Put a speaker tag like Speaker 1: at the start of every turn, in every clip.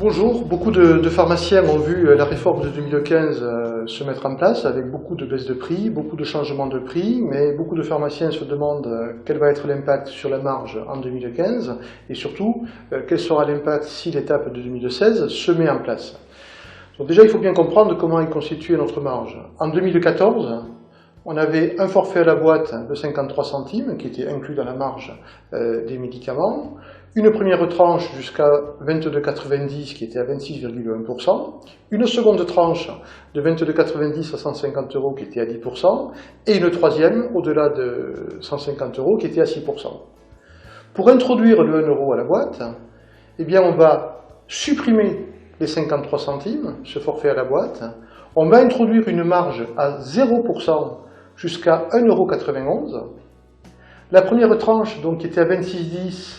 Speaker 1: Bonjour, beaucoup de pharmaciens ont vu la réforme de 2015 se mettre en place avec beaucoup de baisses de prix, beaucoup de changements de prix, mais beaucoup de pharmaciens se demandent quel va être l'impact sur la marge en 2015 et surtout quel sera l'impact si l'étape de 2016 se met en place. Donc déjà, il faut bien comprendre comment est constituée notre marge. En 2014, on avait un forfait à la boîte de 53 centimes qui était inclus dans la marge des médicaments, une première tranche jusqu'à 22,90 qui était à 26,1%, une seconde tranche de 22,90 à 150 € qui était à 10%, et une troisième au-delà de 150 € qui était à 6%. Pour introduire le 1 € à la boîte, eh bien on va supprimer les 53 centimes, ce forfait à la boîte, on va introduire une marge à 0% jusqu'à 1,91 €. La première tranche, donc, qui était à 26,10,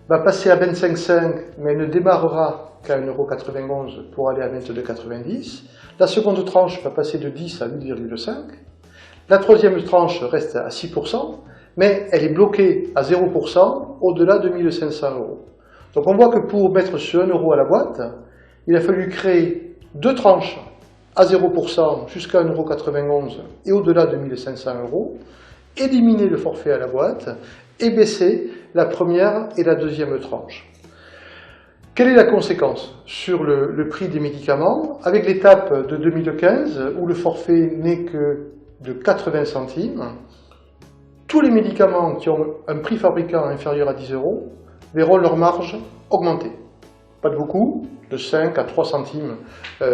Speaker 1: va passer à 25,5, mais elle ne démarrera qu'à 1,91 € pour aller à 22,90. La seconde tranche va passer de 10 à 8,5. La troisième tranche reste à 6%, mais elle est bloquée à 0% au-delà de 1 500 €. Donc on voit que pour mettre ce 1 € à la boîte, il a fallu créer deux tranches à 0% jusqu'à 1,91 € et au-delà de 1 500 €, éliminer le forfait à la boîte et baisser la première et la deuxième tranche. Quelle est la conséquence sur le prix des médicaments? Avec l'étape de 2015, où le forfait n'est que de 80 centimes, tous les médicaments qui ont un prix fabricant inférieur à 10 € verront leur marge augmenter. Pas de beaucoup, de 5 à 3 centimes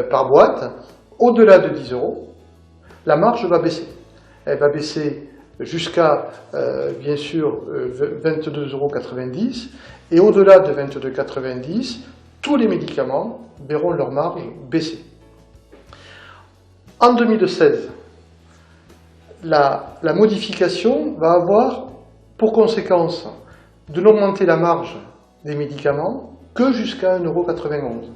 Speaker 1: par boîte. Au-delà de 10 €, la marge va baisser. Elle va baisser jusqu'à, bien sûr, 22,90 € et au-delà de 22,90 €, tous les médicaments verront leur marge baisser. En 2016, la modification va avoir pour conséquence de n'augmenter la marge des médicaments que jusqu'à 1,91 €,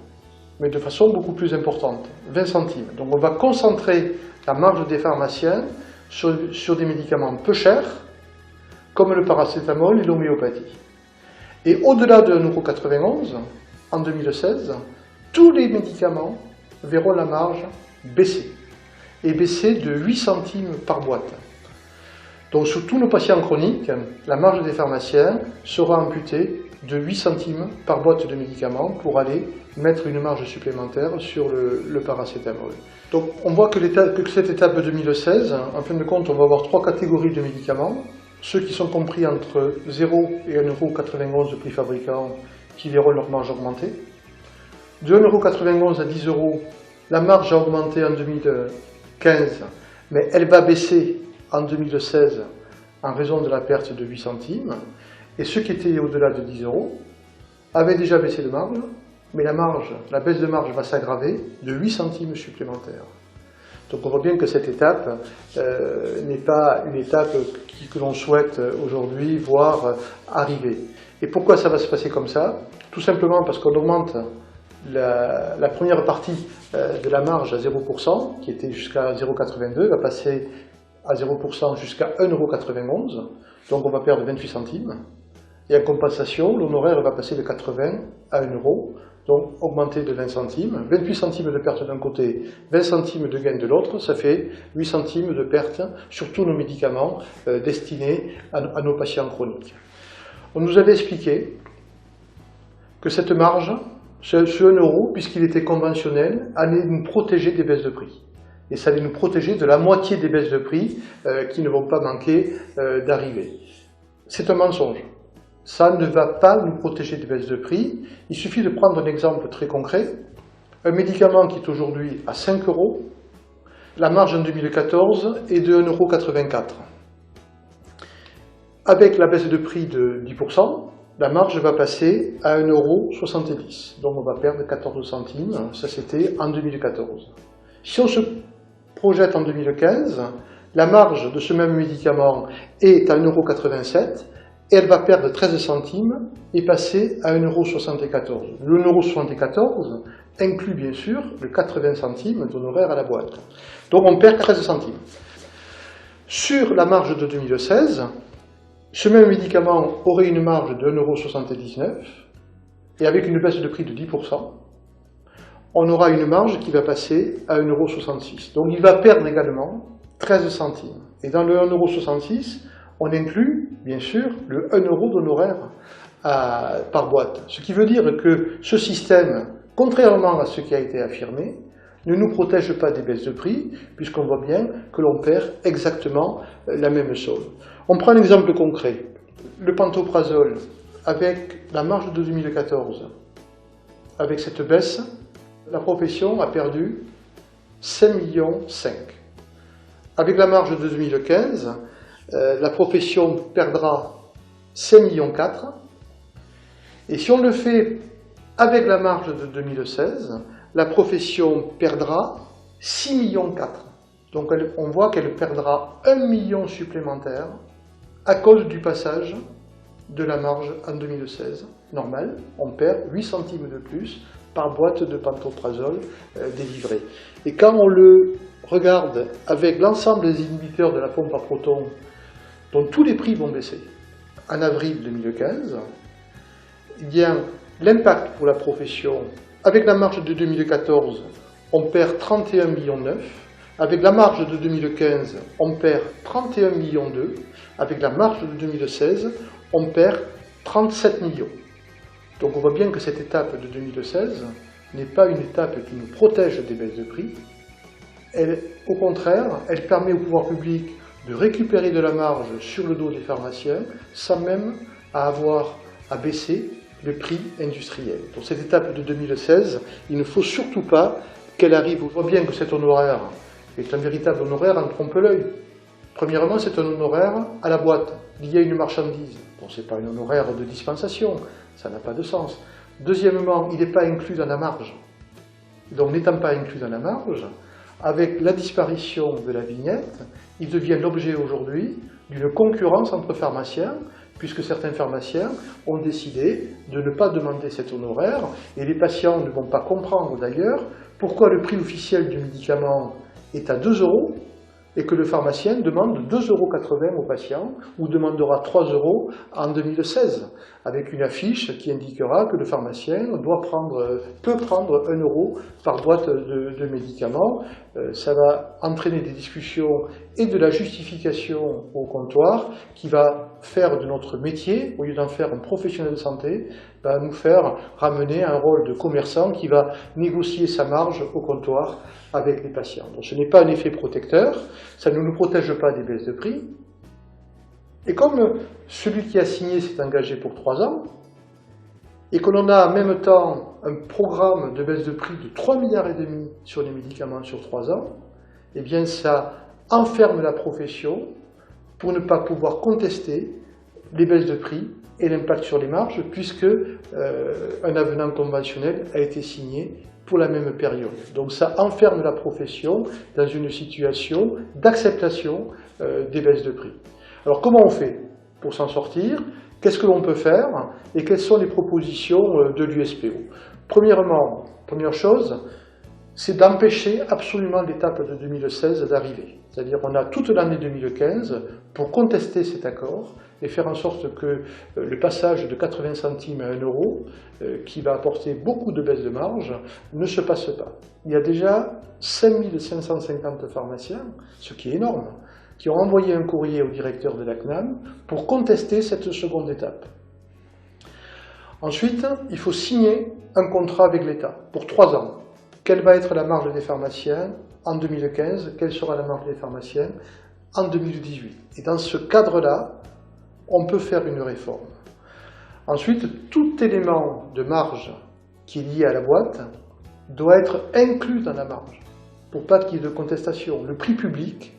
Speaker 1: mais de façon beaucoup plus importante, 20 centimes. Donc on va concentrer la marge des pharmaciens sur des médicaments peu chers, comme le paracétamol et l'homéopathie. Et au-delà de 1,91 €, en 2016, tous les médicaments verront la marge baisser, et baisser de 8 centimes par boîte. Donc sur tous nos patients chroniques, la marge des pharmaciens sera amputée de 8 centimes par boîte de médicaments pour aller mettre une marge supplémentaire sur le paracétamol. Donc on voit que cette étape de 2016, en fin de compte, on va avoir trois catégories de médicaments. Ceux qui sont compris entre 0 et 1,91 € de prix fabricant, qui verront leur marge augmenter. De 1,91 € à 10 €, la marge a augmenté en 2015, mais elle va baisser en 2016 en raison de la perte de 8 centimes. Et ceux qui étaient au-delà de 10 € avaient déjà baissé de marge, mais la baisse de marge va s'aggraver de 8 centimes supplémentaires. Donc on voit bien que cette étape n'est pas une étape que l'on souhaite aujourd'hui voir arriver. Et pourquoi ça va se passer comme ça? Tout simplement parce qu'on augmente la première partie de la marge à 0%, qui était jusqu'à 0,82, va passer à 0% jusqu'à 1,91 €, donc on va perdre 28 centimes. Et en compensation, l'honoraire va passer de 80 à 1 €, donc augmenter de 20 centimes. 28 centimes de perte d'un côté, 20 centimes de gain de l'autre, ça fait 8 centimes de perte sur tous nos médicaments destinés à nos patients chroniques. On nous avait expliqué que cette marge, ce 1 €, puisqu'il était conventionnel, allait nous protéger des baisses de prix. Et ça allait nous protéger de la moitié des baisses de prix qui ne vont pas manquer d'arriver. C'est un mensonge. Ça ne va pas nous protéger des baisses de prix. Il suffit de prendre un exemple très concret. Un médicament qui est aujourd'hui à 5 €, la marge en 2014 est de 1,84 €. Avec la baisse de prix de 10%, la marge va passer à 1,70 €. Donc on va perdre 14 centimes. Ça c'était en 2014. Si on se projette en 2015, la marge de ce même médicament est à 1,87 € et elle va perdre 13 centimes et passer à 1,74 €. Le 1,74 € inclut bien sûr le 80 centimes d'honoraire à la boîte. Donc on perd 13 centimes. Sur la marge de 2016, ce même médicament aurait une marge de 1,79 € et avec une baisse de prix de 10%, on aura une marge qui va passer à 1,66 €. Donc il va perdre également 13 centimes. Et dans le 1,66 €, on inclut, bien sûr, le 1 € d'honoraires par boîte. Ce qui veut dire que ce système, contrairement à ce qui a été affirmé, ne nous protège pas des baisses de prix, puisqu'on voit bien que l'on perd exactement la même somme. On prend un exemple concret. Le pantoprazole, avec la marge de 2014, avec cette baisse, la profession a perdu 5,5 millions. Avec la marge de 2015, la profession perdra 5,4 millions. Et si on le fait avec la marge de 2016, la profession perdra 6,4 millions. Donc on voit qu'elle perdra 1 million supplémentaire à cause du passage de la marge en 2016. Normal, on perd 8 centimes de plus par boîte de pantoprazole délivrée. Et quand on le regarde avec l'ensemble des inhibiteurs de la pompe à protons, dont tous les prix vont baisser en avril 2015, eh bien l'impact pour la profession, avec la marge de 2014, on perd 31,9 millions. Avec la marge de 2015, on perd 31,2 millions. Avec la marge de 2016, on perd 37 millions. Donc on voit bien que cette étape de 2016 n'est pas une étape qui nous protège des baisses de prix. Au contraire, elle permet au pouvoir public de récupérer de la marge sur le dos des pharmaciens sans même avoir à baisser le prix industriel. Pour cette étape de 2016, il ne faut surtout pas qu'elle arrive. On voit bien que cet honoraire est un véritable honoraire en trompe-l'œil. Premièrement, c'est un honoraire à la boîte, lié à une marchandise. Bon, ce n'est pas un honoraire de dispensation, ça n'a pas de sens. Deuxièmement, il n'est pas inclus dans la marge. Donc, n'étant pas inclus dans la marge, avec la disparition de la vignette, il devient l'objet aujourd'hui d'une concurrence entre pharmaciens, puisque certains pharmaciens ont décidé de ne pas demander cet honoraire, et les patients ne vont pas comprendre d'ailleurs pourquoi le prix officiel du médicament est à 2 € et que le pharmacien demande 2,80 € au patient, ou demandera 3 € en 2016, avec une affiche qui indiquera que le pharmacien peut prendre 1 € par boîte de médicaments. Ça va entraîner des discussions et de la justification au comptoir qui va faire de notre métier, au lieu d'en faire un professionnel de santé, va nous faire ramener un rôle de commerçant qui va négocier sa marge au comptoir avec les patients. Donc ce n'est pas un effet protecteur, ça ne nous protège pas des baisses de prix. Et comme celui qui a signé s'est engagé pour 3 ans, et que l'on a en même temps un programme de baisse de prix de 3,5 milliards sur les médicaments sur 3 ans, eh bien ça enferme la profession pour ne pas pouvoir contester les baisses de prix et l'impact sur les marges, puisque un avenant conventionnel a été signé pour la même période. Donc ça enferme la profession dans une situation d'acceptation des baisses de prix. Alors comment on fait pour s'en sortir? Qu'est-ce que l'on peut faire et quelles sont les propositions de l'USPO? Premièrement, première chose, c'est d'empêcher absolument l'étape de 2016 d'arriver. C'est-à-dire qu'on a toute l'année 2015 pour contester cet accord et faire en sorte que le passage de 80 centimes à 1 €, qui va apporter beaucoup de baisse de marge, ne se passe pas. Il y a déjà 5550 pharmaciens, ce qui est énorme, qui ont envoyé un courrier au directeur de la CNAM pour contester cette seconde étape. Ensuite, il faut signer un contrat avec l'État pour 3 ans. Quelle va être la marge des pharmaciens en 2015? Quelle sera la marge des pharmaciens en 2018? Et dans ce cadre-là, on peut faire une réforme. Ensuite, tout élément de marge qui est lié à la boîte doit être inclus dans la marge, pour pas qu'il y ait de contestation. Le prix public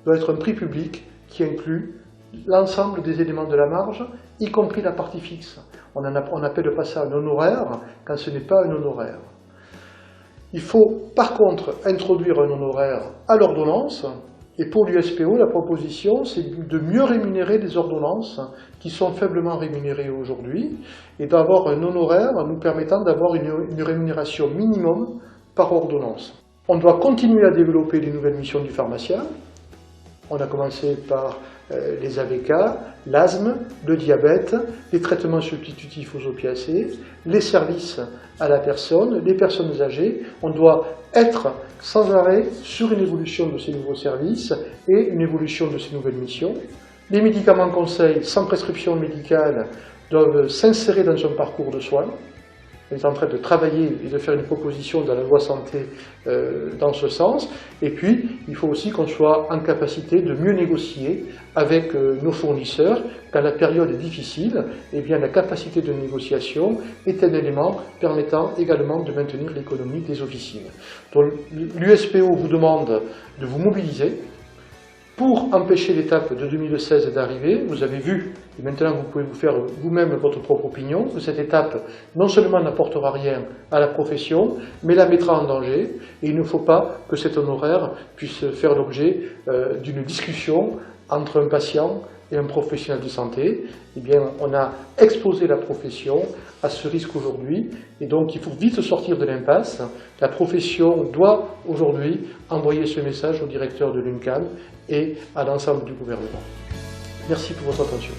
Speaker 1: doit être un prix public qui inclut l'ensemble des éléments de la marge, y compris la partie fixe. On n'appelle pas ça un honoraire quand ce n'est pas un honoraire. Il faut par contre introduire un honoraire à l'ordonnance, et pour l'USPO, la proposition c'est de mieux rémunérer les ordonnances qui sont faiblement rémunérées aujourd'hui, et d'avoir un honoraire nous permettant d'avoir une rémunération minimum par ordonnance. On doit continuer à développer les nouvelles missions du pharmacien. On a commencé par les AVK, l'asthme, le diabète, les traitements substitutifs aux opiacés, les services à la personne, les personnes âgées. On doit être sans arrêt sur une évolution de ces nouveaux services et une évolution de ces nouvelles missions. Les médicaments conseils sans prescription médicale doivent s'insérer dans un parcours de soins. On est en train de travailler et de faire une proposition dans la loi santé dans ce sens. Et puis, il faut aussi qu'on soit en capacité de mieux négocier avec nos fournisseurs. Quand la période est difficile, eh bien, la capacité de négociation est un élément permettant également de maintenir l'économie des officines. Donc, l'USPO vous demande de vous mobiliser pour empêcher l'étape de 2016 d'arriver. Vous avez vu, et maintenant vous pouvez vous faire vous-même votre propre opinion, que cette étape non seulement n'apportera rien à la profession, mais la mettra en danger. Et il ne faut pas que cet honoraire puisse faire l'objet d'une discussion entre un patient et un professionnel de santé. Eh bien, on a exposé la profession à ce risque aujourd'hui, et donc il faut vite sortir de l'impasse. La profession doit aujourd'hui envoyer ce message au directeur de l'UNCAM et à l'ensemble du gouvernement. Merci pour votre attention.